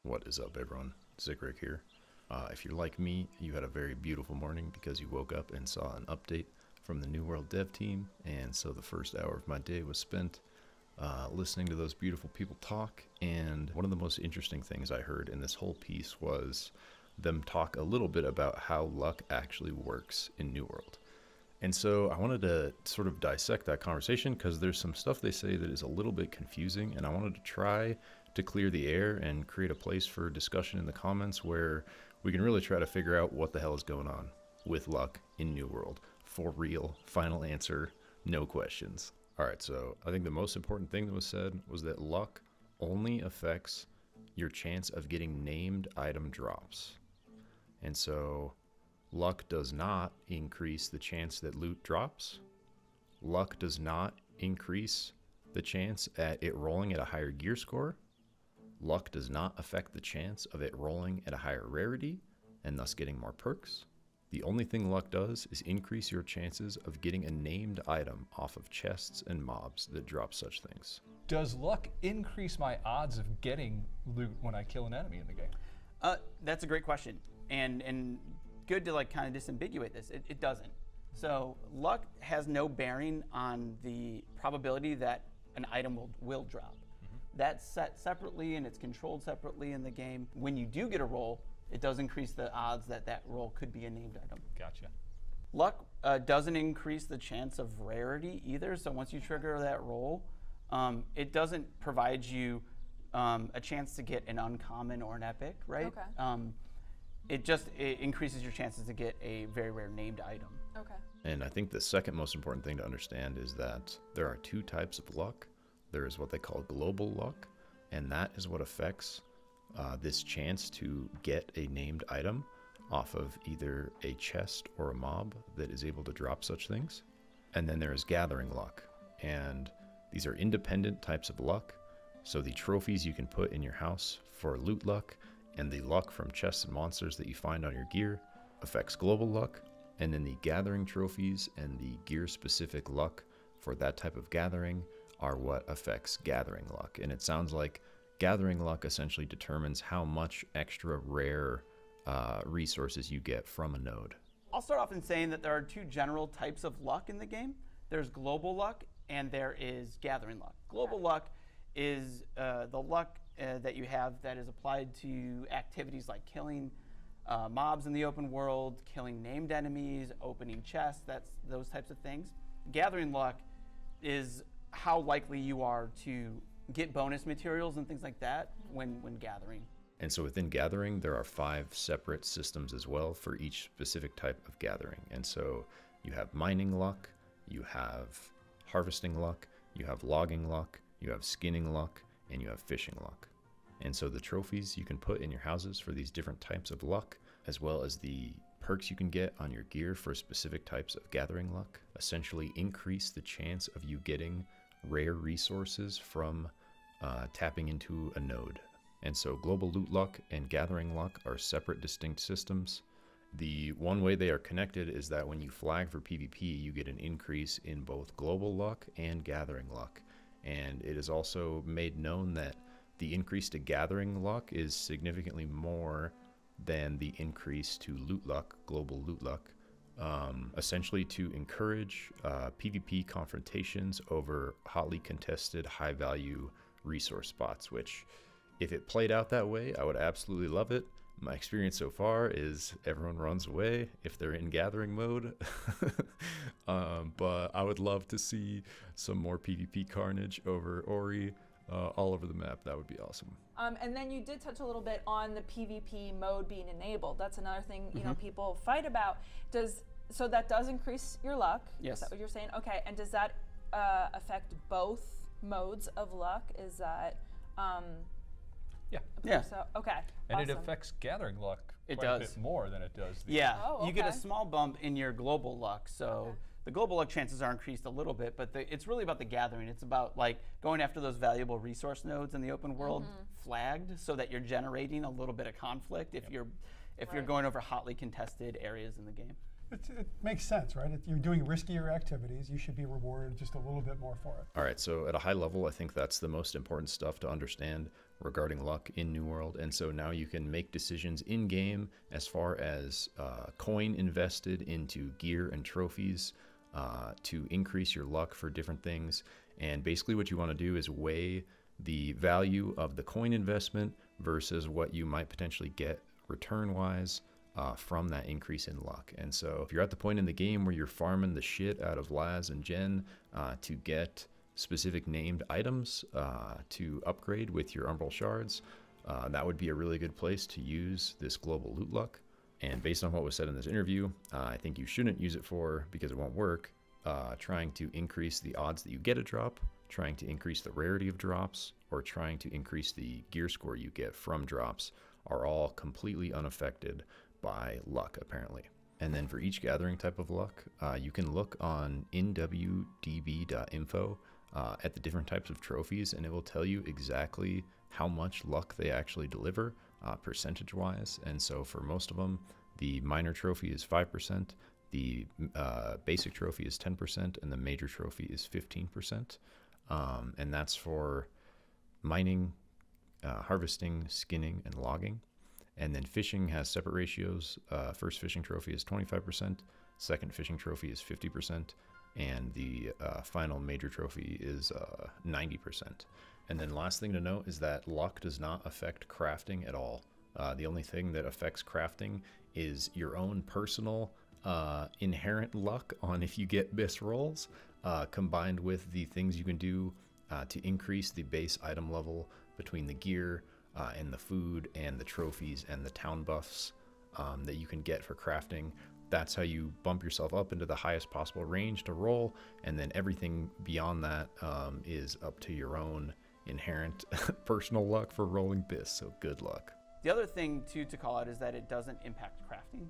What is up, everyone? Zikrik here. If you're like me, you had a very beautiful morning because you woke up and saw an update from the New World dev team, and so the first hour of my day was spent listening to those beautiful people talk. And one of the most interesting things I heard in this whole piece was them talk a little bit about how luck actually works in New World. And so I wanted to sort of dissect that conversation because there's some stuff they say that is a little bit confusing, and I wanted to try to clear the air and create a place for discussion in the comments where we can really try to figure out what the hell is going on with luck in New World. For real, final answer, no questions. All right, so I think the most important thing that was said was that luck only affects your chance of getting named item drops. And so luck does not increase the chance that loot drops. Luck does not increase the chance at it rolling at a higher gear score. Luck does not affect the chance of it rolling at a higher rarity and thus getting more perks. The only thing luck does is increase your chances of getting a named item off of chests and mobs that drop such things. Does luck increase my odds of getting loot when I kill an enemy in the game? That's a great question, and good to kind of disambiguate this. It doesn't. So luck has no bearing on the probability that an item will drop. That's set separately and it's controlled separately in the game. When you do get a roll, it does increase the odds that that roll could be a named item. Gotcha. Luck doesn't increase the chance of rarity either. So once you trigger that roll, it doesn't provide you a chance to get an uncommon or an epic, right? Okay. It increases your chances to get a very rare named item. Okay. And I think the second most important thing to understand is that there are two types of luck. There is what they call global luck, and that is what affects this chance to get a named item off of either a chest or a mob that is able to drop such things. And then there is gathering luck, and these are independent types of luck. So the trophies you can put in your house for loot luck and the luck from chests and monsters that you find on your gear affects global luck. And then the gathering trophies and the gear specific luck for that type of gathering are what affects gathering luck. And it sounds like gathering luck essentially determines how much extra rare resources you get from a node. I'll start off in saying that there are two general types of luck in the game. There's global luck and there is gathering luck. Global luck is the luck that you have that is applied to activities like killing mobs in the open world, killing named enemies, opening chests, those types of things. Gathering luck is how likely you are to get bonus materials and things like that when gathering. And so within gathering, there are 5 separate systems as well for each specific type of gathering. And so you have mining luck, you have harvesting luck, you have logging luck, you have skinning luck, and you have fishing luck. And so the trophies you can put in your houses for these different types of luck, as well as the perks you can get on your gear for specific types of gathering luck, essentially increase the chance of you getting rare resources from tapping into a node. And so global loot luck and gathering luck are separate, distinct systems. The one way they are connected is that when you flag for PvP, you get an increase in both global luck and gathering luck. And it is also made known that the increase to gathering luck is significantly more than the increase to loot luck, global loot luck, essentially to encourage PvP confrontations over hotly contested high value resource spots, which if it played out that way, I would absolutely love it. My experience so far is everyone runs away if they're in gathering mode. But I would love to see some more PvP carnage over Ori all over the map. That would be awesome. And then you did touch a little bit on the PvP mode being enabled. That's another thing you know people fight about. So that does increase your luck? Yes. Is that what you're saying? Okay. And does that affect both modes of luck? Is that Yeah. so? Okay. And awesome. it affects gathering luck It quite a does. bit more than it does the Yeah, Oh, you get a okay. small bump in your global luck. So Okay. the global luck chances are increased a little bit, but it's really about the gathering. It's about going after those valuable resource nodes in the open world flagged so that you're generating a little bit of conflict if you're Right. going over hotly contested areas in the game. It makes sense, right? You're doing riskier activities. You should be rewarded just a little bit more for it. All right, so at a high level, I think that's the most important stuff to understand regarding luck in New World. And so now you can make decisions in game as far as coin invested into gear and trophies to increase your luck for different things. And basically what you want to do is weigh the value of the coin investment versus what you might potentially get return wise from that increase in luck. And so if you're at the point in the game where you're farming the shit out of Laz and Jen to get specific named items to upgrade with your Umbral Shards, that would be a really good place to use this global loot luck. And based on what was said in this interview, I think you shouldn't use it for, because it won't work, trying to increase the odds that you get a drop, trying to increase the rarity of drops, or trying to increase the gear score you get from drops are all completely unaffected by luck, apparently. And then for each gathering type of luck, you can look on nwdb.info at the different types of trophies, and it will tell you exactly how much luck they actually deliver percentage-wise. And so for most of them, the minor trophy is 5%, the basic trophy is 10%, and the major trophy is 15%. And that's for mining, harvesting, skinning, and logging. And then fishing has separate ratios. First fishing trophy is 25%, second fishing trophy is 50%, and the final major trophy is 90%. And then last thing to note is that luck does not affect crafting at all. The only thing that affects crafting is your own personal inherent luck on if you get BIS rolls, combined with the things you can do to increase the base item level between the gear and the food and the trophies and the town buffs that you can get for crafting. That's how you bump yourself up into the highest possible range to roll, and then everything beyond that is up to your own inherent personal luck for rolling BIS, so good luck. The other thing too to call out is that it doesn't impact crafting.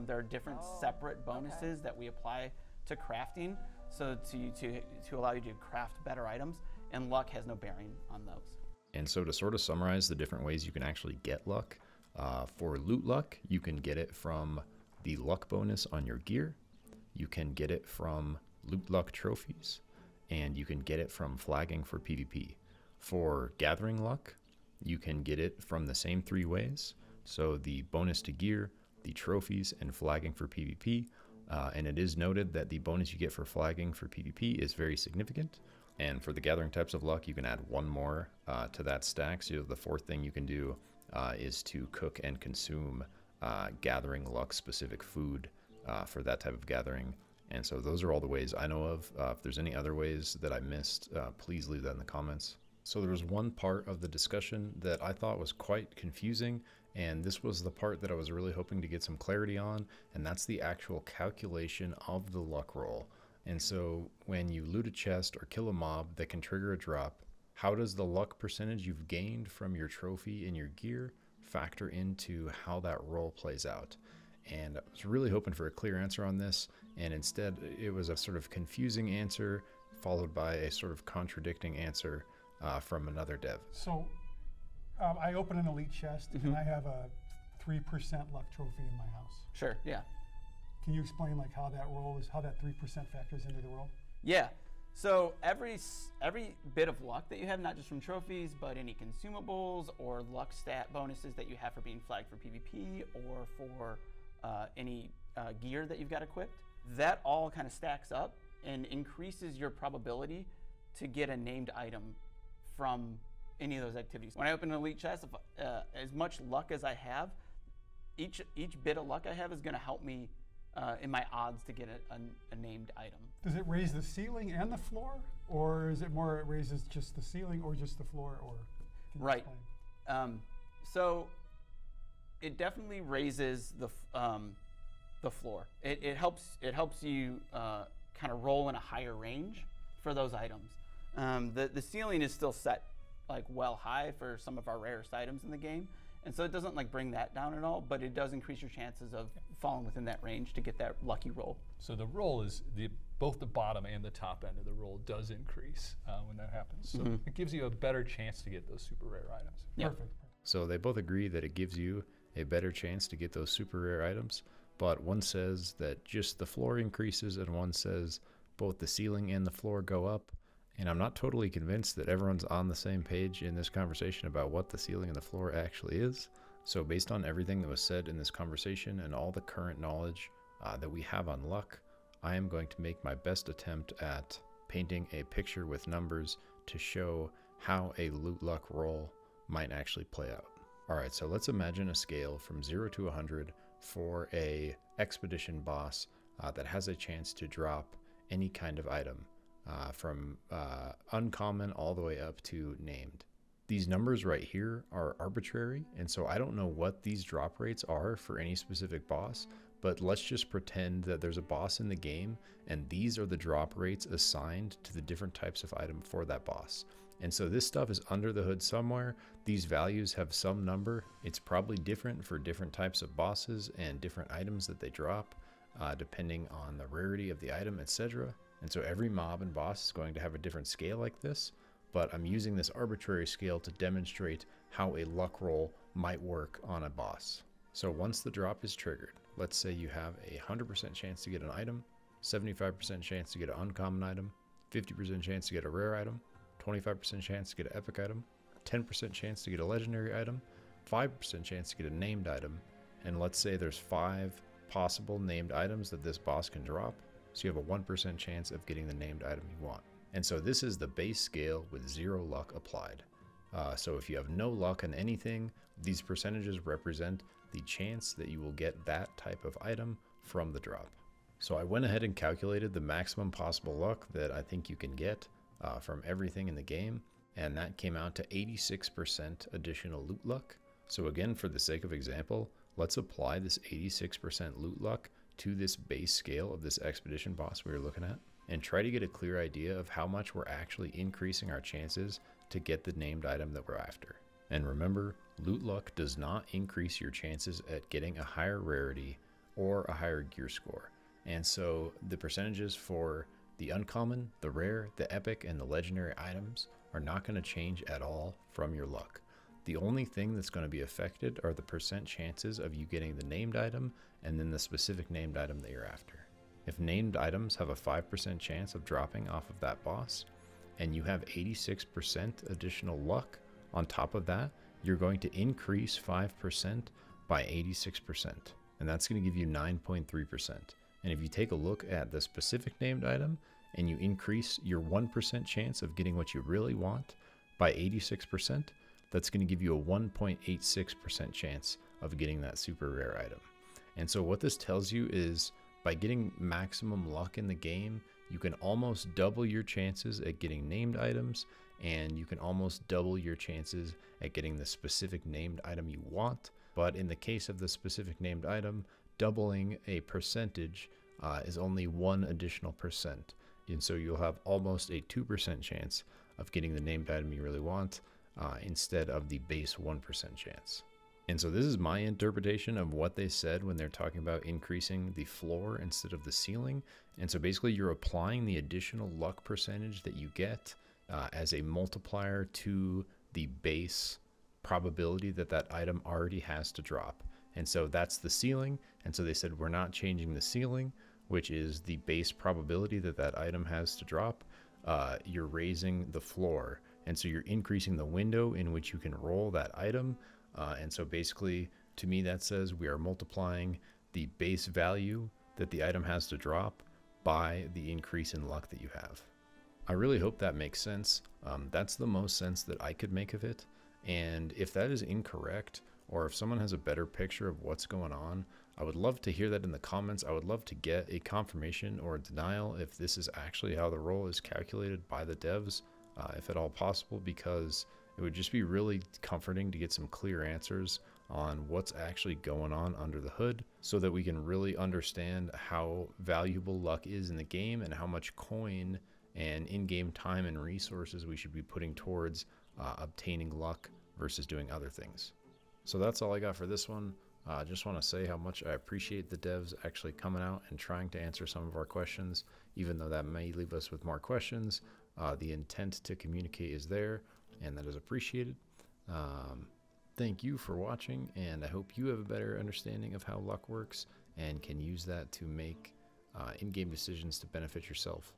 There are different separate bonuses that we apply to crafting, so to allow you to craft better items, and luck has no bearing on those. And so to sort of summarize the different ways you can actually get luck, for loot luck, you can get it from the luck bonus on your gear, you can get it from loot luck trophies, and you can get it from flagging for PvP. For gathering luck, you can get it from the same three ways, so the bonus to gear, the trophies, and flagging for PvP. And it is noted that the bonus you get for flagging for PvP is very significant. And for the gathering types of luck, you can add one more to that stack. So the fourth thing you can do is to cook and consume gathering luck specific food for that type of gathering. And so those are all the ways I know of. If there's any other ways that I missed, please leave that in the comments. So there was one part of the discussion that I thought was quite confusing, and this was the part that I was really hoping to get some clarity on, and that's the actual calculation of the luck roll. And so when you loot a chest or kill a mob that can trigger a drop, how does the luck percentage you've gained from your trophy and your gear factor into how that roll plays out? And I was really hoping for a clear answer on this, and instead it was a sort of confusing answer followed by a sort of contradicting answer from another dev. So I open an elite chest and I have a 3% luck trophy in my house. Sure, yeah. Can you explain like how that roll is, how that 3% factors into the roll? Yeah. So every bit of luck that you have, not just from trophies, but any consumables or luck stat bonuses that you have for being flagged for PvP or for any gear that you've got equipped, that all kind of stacks up and increases your probability to get a named item from any of those activities. When I open an elite chest, as much luck as I have, each bit of luck I have is going to help me in my odds to get a named item. Does it raise the ceiling and the floor, or is it more it raises just the ceiling or just the floor? Or right. So it definitely raises the floor. It helps you kind of roll in a higher range for those items. The ceiling is still set like well high for some of our rarest items in the game, and so it doesn't like bring that down at all, but it does increase your chances of falling within that range to get that lucky roll. So the roll is both the bottom and the top end of the roll does increase when that happens. So it gives you a better chance to get those super rare items. Yeah. Perfect. So they both agree that it gives you a better chance to get those super rare items, but one says that just the floor increases and one says both the ceiling and the floor go up. And I'm not totally convinced that everyone's on the same page in this conversation about what the ceiling and the floor actually is. So based on everything that was said in this conversation and all the current knowledge that we have on luck, I am going to make my best attempt at painting a picture with numbers to show how a loot luck roll might actually play out. All right, so let's imagine a scale from 0 to 100 for a expedition boss that has a chance to drop any kind of item from uncommon all the way up to named. These numbers right here are arbitrary, and so I don't know what these drop rates are for any specific boss, but let's just pretend that there's a boss in the game and these are the drop rates assigned to the different types of item for that boss. And so this stuff is under the hood somewhere. These values have some number. It's probably different for different types of bosses and different items that they drop, depending on the rarity of the item, etc. And so every mob and boss is going to have a different scale like this, but I'm using this arbitrary scale to demonstrate how a luck roll might work on a boss. So once the drop is triggered, let's say you have a 100% chance to get an item, 75% chance to get an uncommon item, 50% chance to get a rare item, 25% chance to get an epic item, 10% chance to get a legendary item, 5% chance to get a named item, and let's say there's 5 possible named items that this boss can drop, so you have a 1% chance of getting the named item you want. And so this is the base scale with 0 luck applied. So if you have no luck on anything, these percentages represent the chance that you will get that type of item from the drop. So I went ahead and calculated the maximum possible luck that I think you can get from everything in the game, and that came out to 86% additional loot luck. So again, for the sake of example, let's apply this 86% loot luck to this base scale of this expedition boss we were looking at, and try to get a clear idea of how much we're actually increasing our chances to get the named item that we're after. And remember, loot luck does not increase your chances at getting a higher rarity or a higher gear score. And so the percentages for the uncommon, the rare, the epic, and the legendary items are not going to change at all from your luck. The only thing that's going to be affected are the percent chances of you getting the named item and then the specific named item that you're after. If named items have a 5% chance of dropping off of that boss, and you have 86% additional luck on top of that, you're going to increase 5% by 86%. And that's going to give you 9.3%. And if you take a look at the specific named item and you increase your 1% chance of getting what you really want by 86%, that's going to give you a 1.86% chance of getting that super rare item. And so what this tells you is by getting maximum luck in the game, you can almost double your chances at getting named items, and you can almost double your chances at getting the specific named item you want. But in the case of the specific named item, doubling a percentage is only 1 additional percent. And so you'll have almost a 2% chance of getting the named item you really want instead of the base 1% chance. And so this is my interpretation of what they said when they're talking about increasing the floor instead of the ceiling. And so basically you're applying the additional luck percentage that you get as a multiplier to the base probability that that item already has to drop. And so that's the ceiling. And so they said, we're not changing the ceiling, which is the base probability that that item has to drop. You're raising the floor. And so you're increasing the window in which you can roll that item. And so basically, to me, that says we are multiplying the base value that the item has to drop by the increase in luck that you have. I really hope that makes sense. That's the most sense that I could make of it. And if that is incorrect, or if someone has a better picture of what's going on, I would love to hear that in the comments. I would love to get a confirmation or a denial if this is actually how the roll is calculated by the devs, if at all possible, because it would just be really comforting to get some clear answers on what's actually going on under the hood so that we can really understand how valuable luck is in the game and how much coin and in-game time and resources we should be putting towards obtaining luck versus doing other things. So that's all I got for this one. I just want to say how much I appreciate the devs actually coming out and trying to answer some of our questions, even though that may leave us with more questions. The intent to communicate is there, and that is appreciated. Thank you for watching, and I hope you have a better understanding of how luck works and can use that to make in-game decisions to benefit yourself.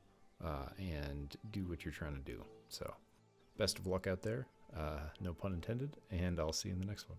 and do what you're trying to do. So best of luck out there, no pun intended, and I'll see you in the next one.